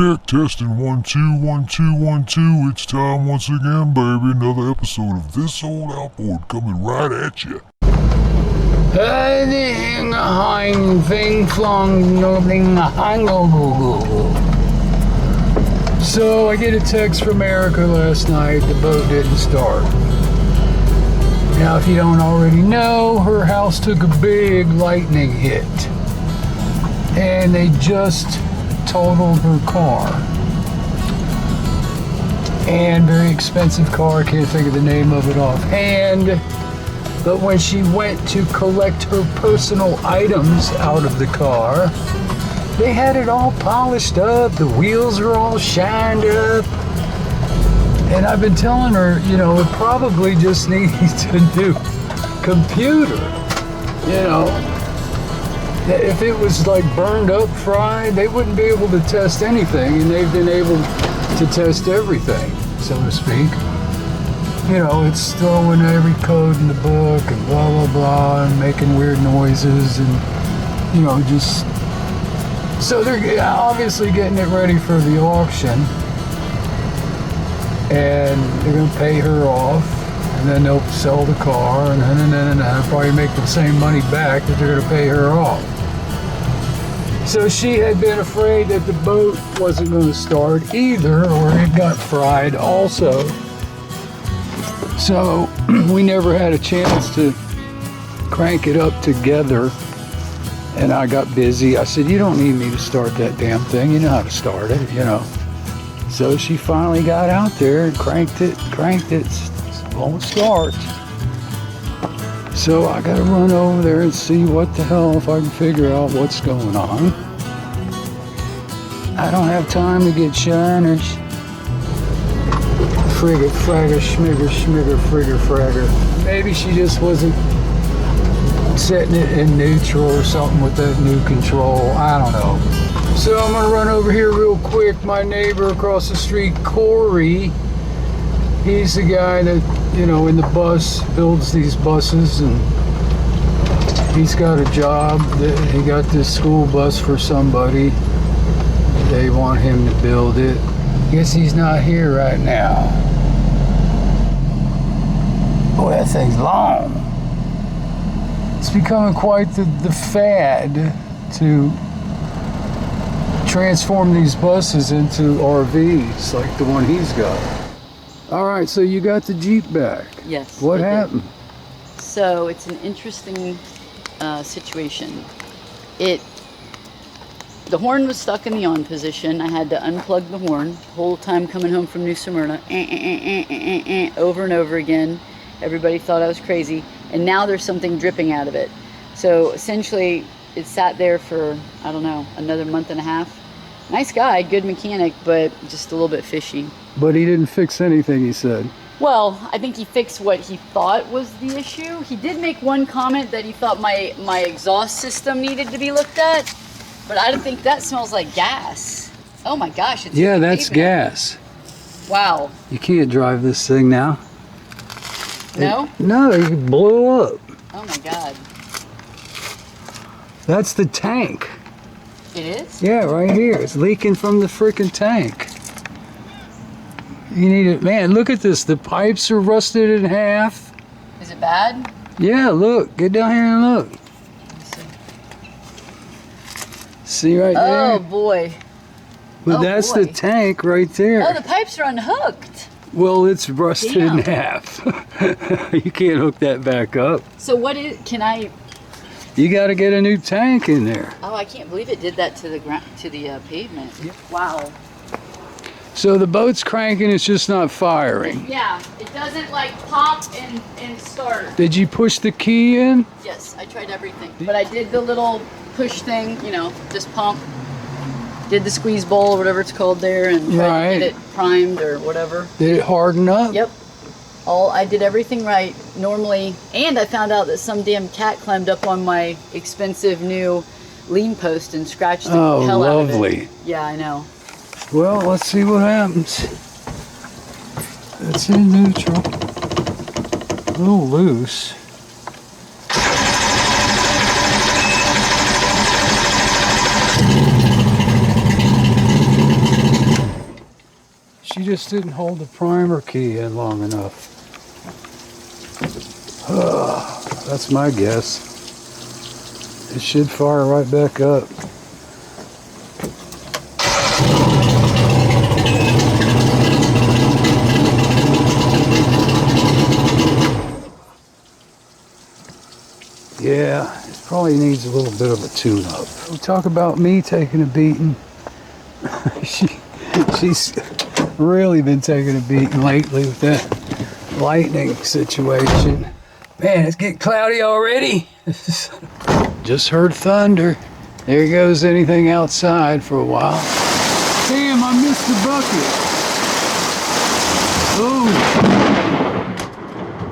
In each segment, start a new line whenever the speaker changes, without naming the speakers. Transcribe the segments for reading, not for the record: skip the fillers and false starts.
check, testing 1 2 1 2 1 2. It's time once again, baby. Another episode of this old outboard coming right at you.
So I get a text from Erica last night. The boat didn't start. Now, if you don't already know, her house took a big lightning hit, and they just totaled her car. And very expensive car. I can't think of the name of it offhand. But when she went to collect her personal items out of the car, they had it all polished up. The wheels are all shined up. And I've been telling her, you know, it probably just needs a new computer. You know, if it was like burned up, fried, they wouldn't be able to test anything. And they've been able to test everything, so to speak. You know, it's throwing every code in the book and blah, blah, blah, and making weird noises and, you know, just... So they're obviously getting it ready for the auction. And they're going to pay her off. And then they'll sell the car. And then they'll probably make the same money back that they're going to pay her off. So she had been afraid that the boat wasn't going to start either, or it got fried also. So we never had a chance to crank it up together. And I got busy. I said, you don't need me to start that damn thing. You know how to start it, you know. So she finally got out there and cranked it. It won't start. So I got to run over there and see what the hell, if I can figure out what's going on. I don't have time to get shiners. Frigger, fragger, schmigger, schmigger, frigger, fragger. Maybe she just wasn't setting it in neutral or something with that new control. I don't know. So I'm gonna run over here real quick. My neighbor across the street, Corey, he's the guy that, you know, in the bus, builds these buses, and he's got a job. He got this school bus for somebody. They want him to build it. Guess he's not here right now. Boy, that thing's long. It's becoming quite the fad to transform these buses into RVs like the one he's got. All right, so you got the Jeep back.
Yes.
What happened?
So it's an interesting situation. The horn was stuck in the on position. I had to unplug the horn. The whole time coming home from New Smyrna, over and over again. Everybody thought I was crazy. And now there's something dripping out of it. So essentially, it sat there for, I don't know, another month and a half. Nice guy, good mechanic, but just a little bit fishy.
But he didn't fix anything, he said.
Well, I think he fixed what he thought was the issue. He did make one comment that he thought my exhaust system needed to be looked at. But I don't think that smells like gas. Oh my gosh, it's
yeah, that's gas.
Wow.
You can't drive this thing now.
No?
No, you blew up.
Oh my God.
That's the tank.
It is?
Yeah, right here. It's leaking from the freaking tank. You need it. Man, look at this. The pipes are rusted in half.
Is it bad?
Yeah, look. Get down here and look. See right there?
Oh boy.
But
oh,
that's
boy.
the tank right there.
Oh, the pipes are unhooked.
Well, it's rusted in half. You can't hook that back up.
So what is, can I?
You got to get a new tank in there.
Oh, I can't believe it did that to the ground, to the pavement.
Yep.
Wow.
So the boat's cranking, it's just not firing.
Yeah, it doesn't like pop and start.
Did you push the key in?
Yes, I tried everything. But I did the little push thing, you know, just pump. Did the squeeze bowl or whatever it's called there, and tried to get it primed or whatever.
Did it harden up?
Yep. I did everything right normally, and I found out that some damn cat climbed up on my expensive new lean post and scratched the hell out of it.
Lovely.
Yeah, I know.
Well, let's see what happens. It's in neutral. A little loose. she just didn't hold the primer key in long enough. That's my guess. It should fire right back up. Yeah, it probably needs a little bit of a tune-up. We talk about me taking a beating. She's really been taking a beating lately with that lightning situation. Man, it's getting cloudy already. Just heard thunder. There goes anything outside for a while. Damn, I missed the bucket. Oh.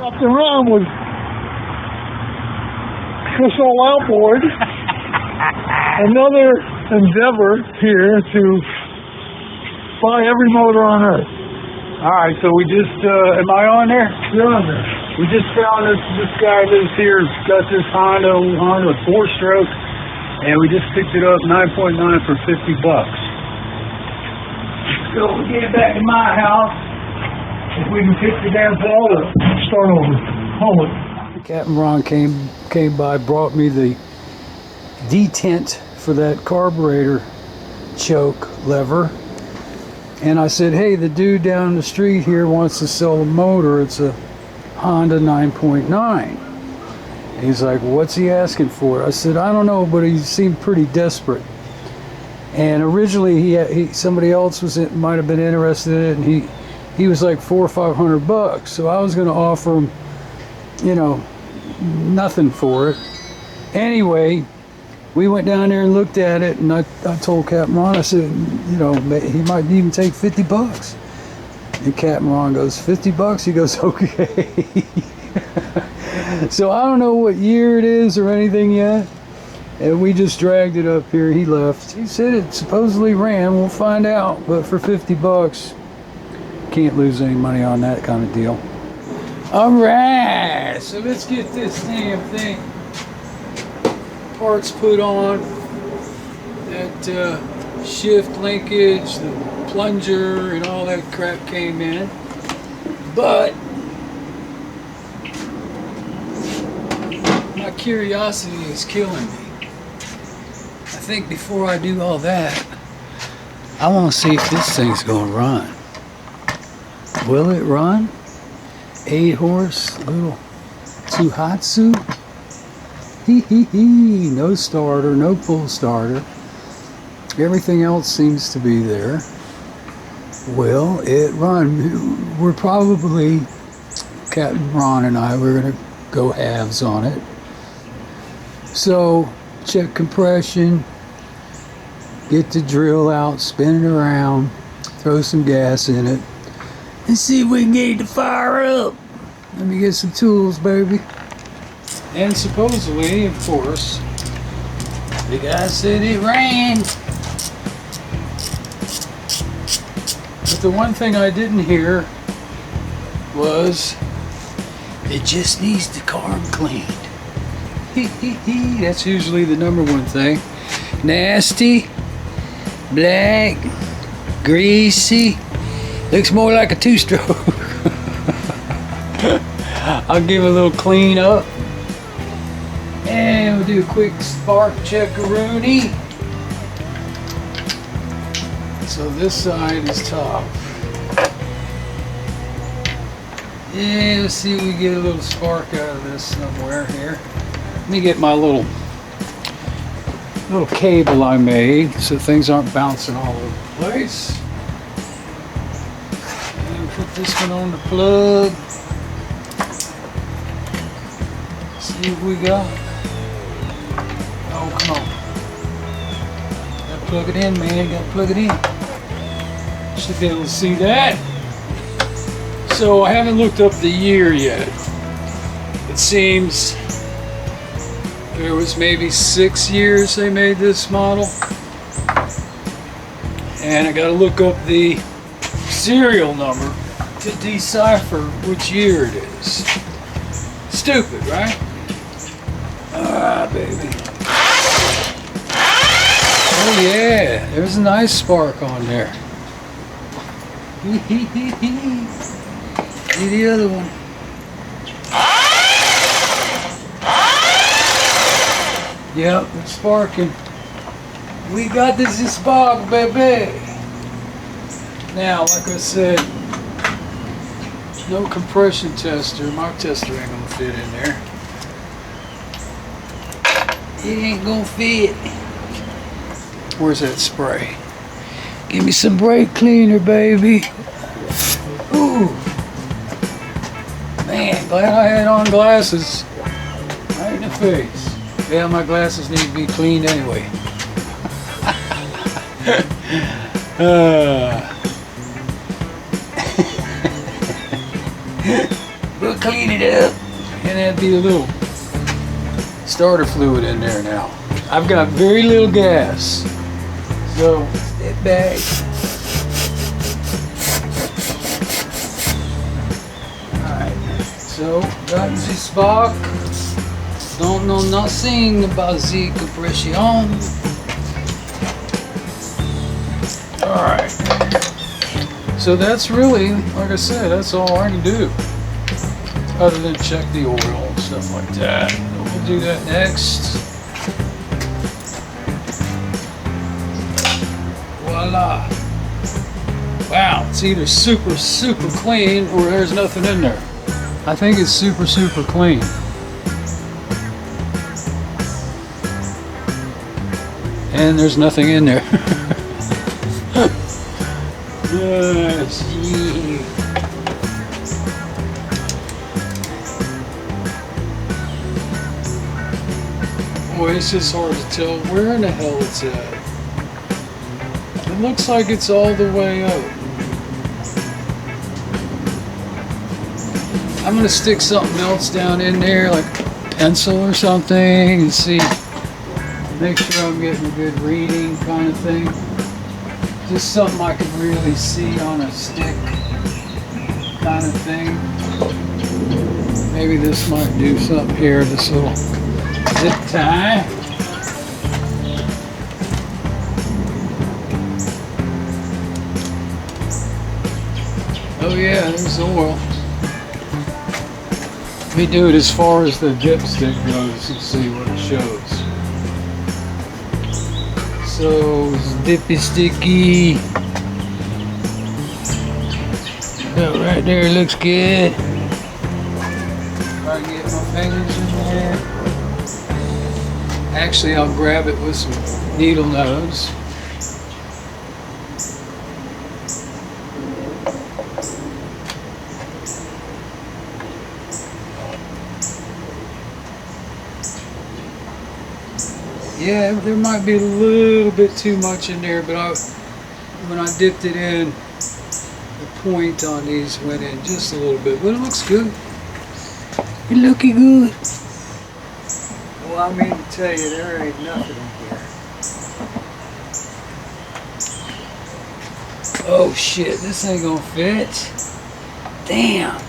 Up the run with this old outboard. Another endeavor here to buy every motor on earth.
All right, so we just, am I on there?
You're on there.
We just found this guy lives here, got this Honda with 4-stroke, and we just picked it up 9.9 for $50. So we get it back to my house, if we can fix the damn ball up.
Start over. Hold it.
Captain Ron came by, brought me the detent for that carburetor choke lever. And I said, hey, the dude down the street here wants to sell a motor. It's a Honda 9.9. He's like, what's he asking for? I said, I don't know, but he seemed pretty desperate. And originally somebody else might have been interested in it, and he was like $400 or $500. So I was going to offer him, you know, nothing for it. Anyway, we went down there and looked at it, and I told Captain Ron, I said, you know, he might even take $50. And Captain Ron goes, $50? He goes, okay. So I don't know what year it is or anything yet. And we just dragged it up here. He left. He said it supposedly ran. We'll find out. But for $50, can't lose any money on that kind of deal. All right. So let's get this damn thing parts put on. That shift linkage, the plunger, and all that crap came in. But my curiosity is killing me. I think before I do all that, I want to see if this thing's going to run. Will it run? 8-horse little Tohatsu. No starter, no pull starter. Everything else seems to be there. Will it run? We're probably, Captain Ron and I, we're going to go halves on it. So, check compression, get the drill out, spin it around, throw some gas in it, and see if we can get it to fire up. Let me get some tools, baby. And supposedly, of course, the guy said it ran. But the one thing I didn't hear was it just needs the carb cleaned. That's usually the number one thing. Nasty, black, greasy. Looks more like a 2-stroke. I'll give it a little clean up. And we'll do a quick spark check-a-rooney. So this side is top. Yeah, let's see if we get a little spark out of this somewhere here. Let me get my little cable I made so things aren't bouncing all over the place. And put this one on the plug. See what we got. Oh, come on. Gotta plug it in, man. Gotta plug it in. Should be able to see that. So I haven't looked up the year yet. It seems there was maybe 6 years they made this model. And I gotta look up the serial number to decipher which year it is. Stupid, right? Ah, baby. Oh yeah, there's a nice spark on there. Do the other one. Yep, it's sparking. We got this spark, baby. Now, like I said, no compression tester. My tester ain't gonna fit in there. It ain't gonna fit. Where's that spray? Give me some brake cleaner, baby. Ooh. Man, glad I had on glasses. Right in the face. Yeah, my glasses need to be cleaned anyway. We'll clean it up. And that'd be a little starter fluid in there now. I've got very little gas. So, step back. Alright, so got the spark. Don't know nothing about the compression. Alright. So that's really, like I said, that's all I can do. Other than check the oil and stuff like that. We'll do that next. Voila. Wow, it's either super, super clean or there's nothing in there. I think it's super, super clean. And there's nothing in there. Yes, yeah. Boy, it's just hard to tell where in the hell it's at. It looks like it's all the way up. I'm gonna stick something else down in there, like a pencil or something, and see. Make sure I'm getting a good reading kind of thing. Just something I can really see on a stick kind of thing. Maybe this might do something here, this little zip tie. Oh yeah, there's the oil. Let me do it as far as the dipstick goes and see what it shows. So, it's dippy sticky. That right there looks good. Try to get my fingers in there. Actually, I'll grab it with some needle nose. Yeah, there might be a little bit too much in there, but when I dipped it in, the point on these went in just a little bit. But it looks good. It looking good. Well, I mean to tell you, there ain't nothing in here. Oh shit, this ain't gonna fit. Damn.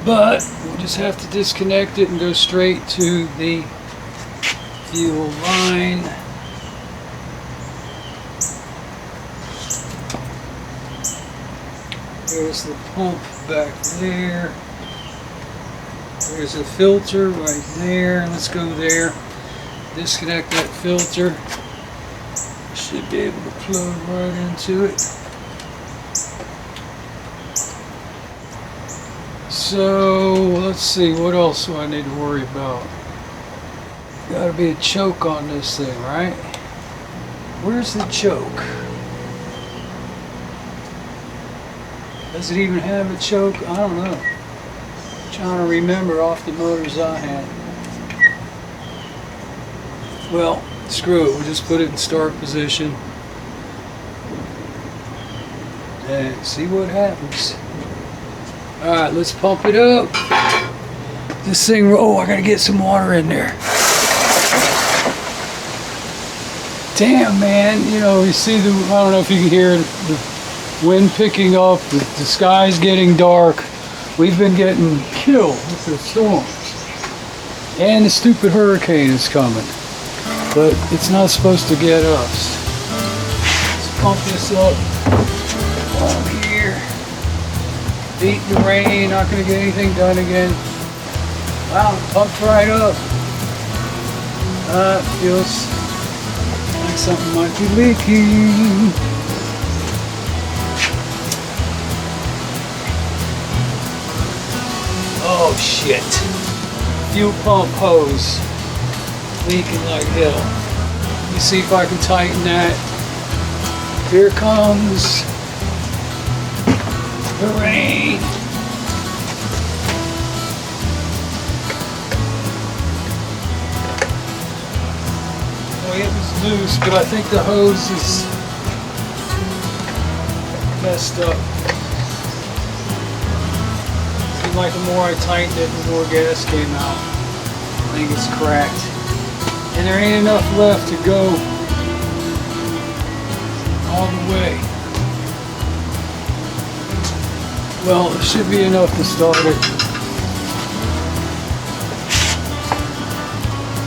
But we'll just have to disconnect it and go straight to the fuel line. There's the pump back there. There's a filter right there. Let's go there. Disconnect that filter. Should be able to plug right into it. So let's see, what else do I need to worry about? Gotta be a choke on this thing, right? Where's the choke? Does it even have a choke? I don't know. I'm trying to remember off the motors I had. Well, screw it. We'll just put it in start position and see what happens. Alright, let's pump it up. This thing, oh, I gotta get some water in there. Damn, man, you know, you see the, I don't know if you can hear the wind picking up, the sky's getting dark. We've been getting killed with the storms. And the stupid hurricane is coming. But it's not supposed to get us. Let's pump this up. home here. Beat the rain, not gonna get anything done again. Wow, pumped right up. Feels like something might be leaking. Oh shit. Fuel pump hose leaking like hell. Let me see if I can tighten that. Here comes the rain. Oh, it was loose, but I think the hose is messed up. Seemed like the more I tightened it, the more gas came out. I think it's cracked. And there ain't enough left to go all the way. Well, it should be enough to start it.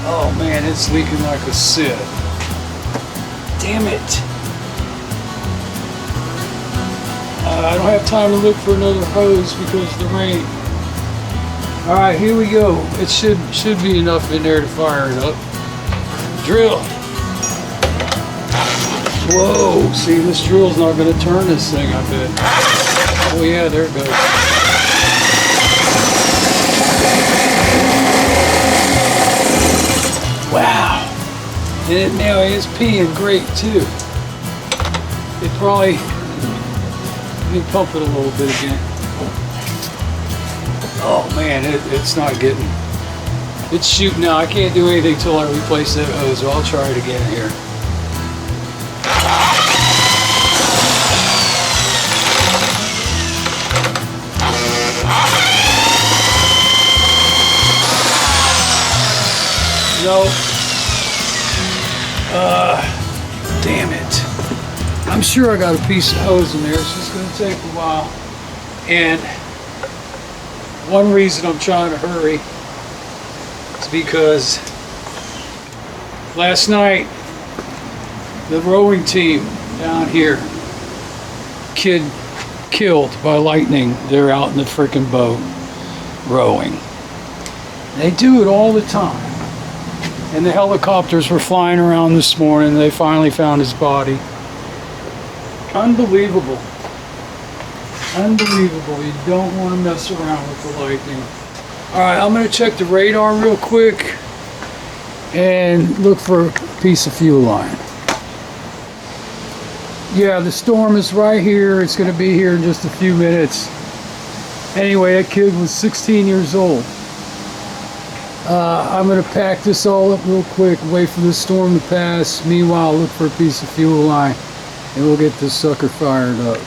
Oh man, it's leaking like a sieve. Damn it. I don't have time to look for another hose because of the rain. Alright, here we go. It should be enough in there to fire it up. Drill. Whoa, see, this drill's not going to turn this thing, I bet. Oh yeah, there it goes. Wow. And it now is peeing great too. It probably, let me pump it a little bit again. Oh man, it's not getting, it's shooting now. I can't do anything until I replace that hose, so I'll try it again here. Nope. Damn it. I'm sure I got a piece of hose in there. It's just going to take a while. And one reason I'm trying to hurry is because last night the rowing team down here killed by lightning. They're out in the freaking boat rowing. They do it all the time. And the helicopters were flying around this morning. They finally found his body. Unbelievable. Unbelievable. You don't want to mess around with the lightning. Alright, I'm going to check the radar real quick and look for a piece of fuel line. Yeah, the storm is right here. It's going to be here in just a few minutes. Anyway, that kid was 16 years old. I'm going to pack this all up real quick, wait for this storm to pass. Meanwhile, look for a piece of fuel line, and we'll get this sucker fired up.